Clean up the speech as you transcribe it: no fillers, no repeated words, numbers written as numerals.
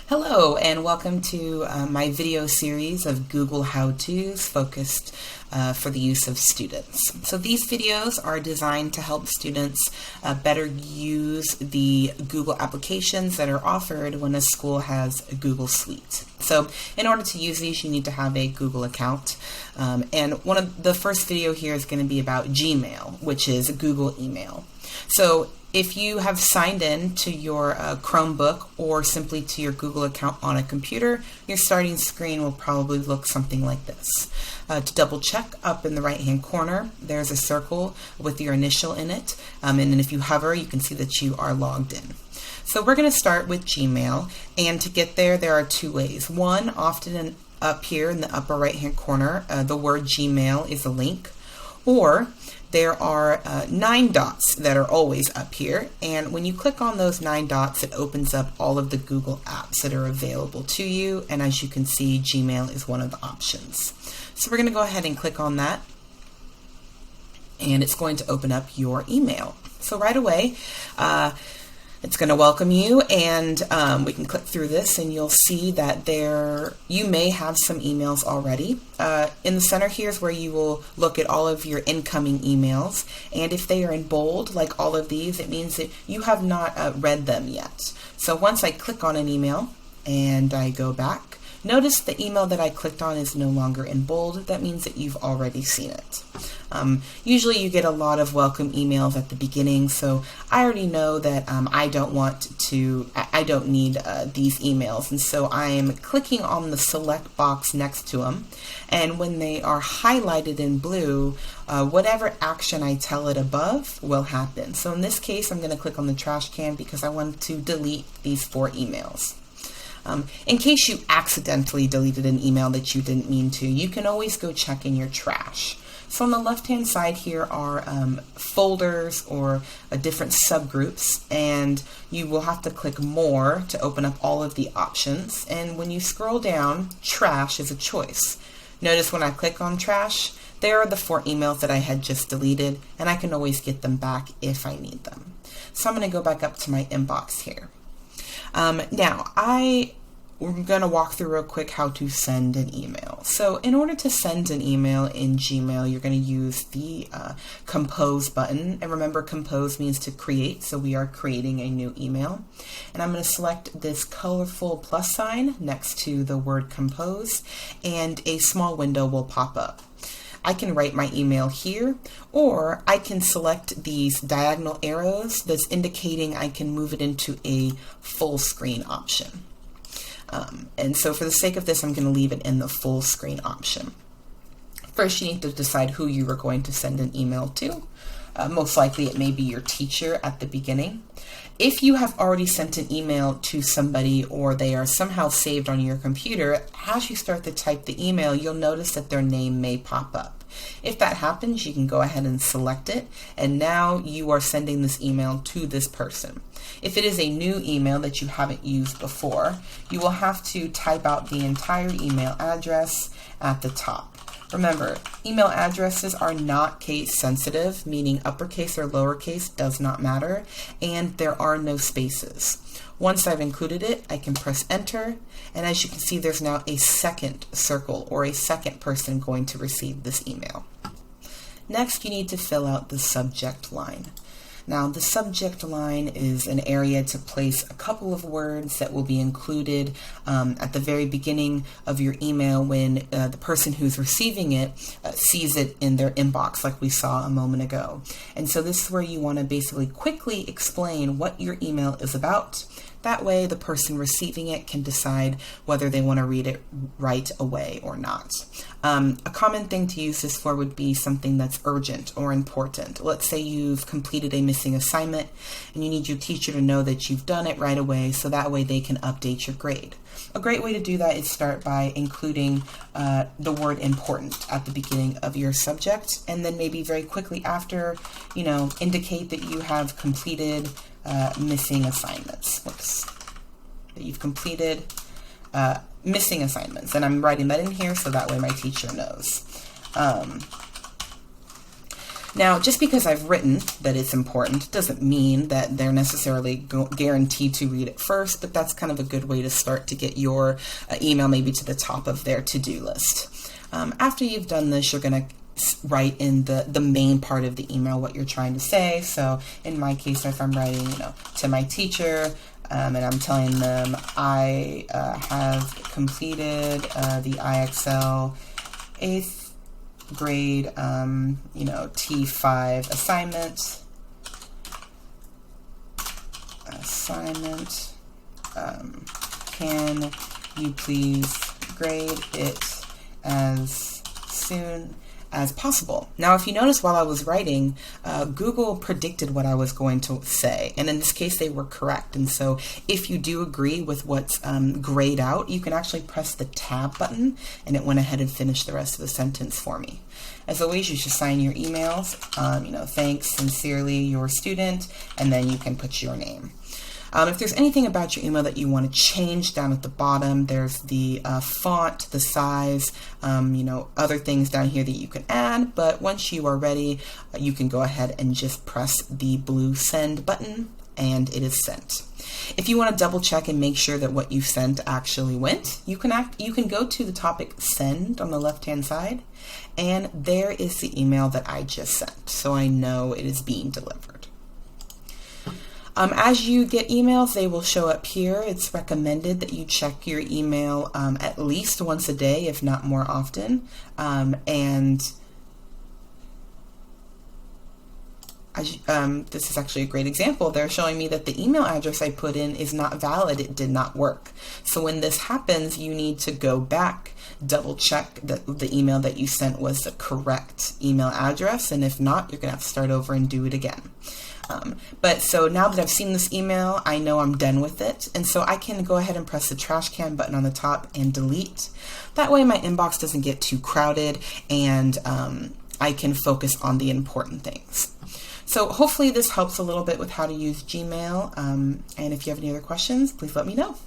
Hello and welcome to my video series of Google how-tos focused for the use of students. So these videos are designed to help students better use the Google applications that are offered when a school has a Google Suite. So in order to use these, you need to have a Google account. And one of the first video here is going to be about Gmail, which is a Google email. So if you have signed in to your Chromebook or simply to your Google account on a computer, your starting screen will probably look something like this. To double check, up in the right hand corner, there's a circle with your initial in it. And then if you hover, you can see that you are logged in. So we're going to start with Gmail. And to get there, there are two ways. One, often up here in the upper right hand corner, the word Gmail is a link. Or there are 9 dots that are always up here, and when you click on those 9 dots, it opens up all of the Google apps that are available to you, and as you can see, Gmail is one of the options. So we're going to go ahead and click on that, and it's going to open up your email. So right away, it's going to welcome you, and we can click through this and you'll see that you may have some emails already. In the center here is where you will look at all of your incoming emails, and if they are in bold like all of these, it means that you have not read them yet. So once I click on an email and I go back, notice the email that I clicked on is no longer in bold. That means that you've already seen it. Usually you get a lot of welcome emails at the beginning, so I already know that I don't need these emails, and so I'm clicking on the select box next to them, and when they are highlighted in blue, whatever action I tell it above will happen. So in this case, I'm going to click on the trash can because I want to delete these 4 emails. In case you accidentally deleted an email that you didn't mean to, you can always go check in your trash. So on the left-hand side here are folders or different subgroups, and you will have to click More to open up all of the options. And when you scroll down, Trash is a choice. Notice when I click on Trash, there are the 4 emails that I had just deleted, and I can always get them back if I need them. So I'm going to go back up to my inbox here. Now, we're going to walk through real quick how to send an email. So in order to send an email in Gmail, you're going to use the Compose button. And remember, Compose means to create, so we are creating a new email. And I'm going to select this colorful plus sign next to the word Compose, and a small window will pop up. I can write my email here, or I can select these diagonal arrows that's indicating I can move it into a full screen option. And so for the sake of this, I'm going to leave it in the full screen option. First, you need to decide who you are going to send an email to. Most likely it may be your teacher at the beginning. If you have already sent an email to somebody or they are somehow saved on your computer, as you start to type the email, you'll notice that their name may pop up. If that happens, you can go ahead and select it, and now you are sending this email to this person. If it is a new email that you haven't used before, you will have to type out the entire email address at the top. Remember, email addresses are not case sensitive, meaning uppercase or lowercase does not matter, and there are no spaces. Once I've included it, I can press enter, and as you can see, there's now a second circle or a second person going to receive this email. Next, you need to fill out the subject line. Now, the subject line is an area to place a couple of words that will be included at the very beginning of your email when the person who's receiving it sees it in their inbox, like we saw a moment ago. And so this is where you want to basically quickly explain what your email is about. That way, the person receiving it can decide whether they want to read it right away or not. A common thing to use this for would be something that's urgent or important. Let's say you've completed a missing assignment and you need your teacher to know that you've done it right away, so that way they can update your grade. A great way to do that is start by including the word important at the beginning of your subject, and then maybe very quickly after, indicate that you have completed missing assignments. That you've completed missing assignments, and I'm writing that in here so that way my teacher knows. Now, just because I've written that it's important doesn't mean that they're necessarily guaranteed to read it first, but that's kind of a good way to start to get your email maybe to the top of their to-do list. After you've done this, you're going to write in the main part of the email what you're trying to say. So in my case, if I'm writing, to my teacher, and I'm telling them I have completed the IXL 8th grade, T5 assignment. Can you please grade it as soon as possible? Now, if you notice while I was writing, Google predicted what I was going to say, and in this case they were correct. And so if you do agree with what's grayed out, you can actually press the tab button, and it went ahead and finished the rest of the sentence for me. As always, you should sign your emails, thanks, sincerely, your student, and then you can put your name. If there's anything about your email that you want to change, down at the bottom, there's the font, the size, other things down here that you can add. But once you are ready, you can go ahead and just press the blue send button, and it is sent. If you want to double check and make sure that what you sent actually went, you can go to the topic send on the left-hand side, and there is the email that I just sent. So I know it is being delivered. As you get emails, they will show up here. It's recommended that you check your email at least once a day, if not more often. This is actually a great example. They're showing me that the email address I put in is not valid. It did not work. So when this happens, you need to go back, double check that the email that you sent was the correct email address. And if not, you're going to have to start over and do it again. But so now that I've seen this email, I know I'm done with it. And so I can go ahead and press the trash can button on the top and delete. That way my inbox doesn't get too crowded, and I can focus on the important things. So hopefully this helps a little bit with how to use Gmail. And if you have any other questions, please let me know.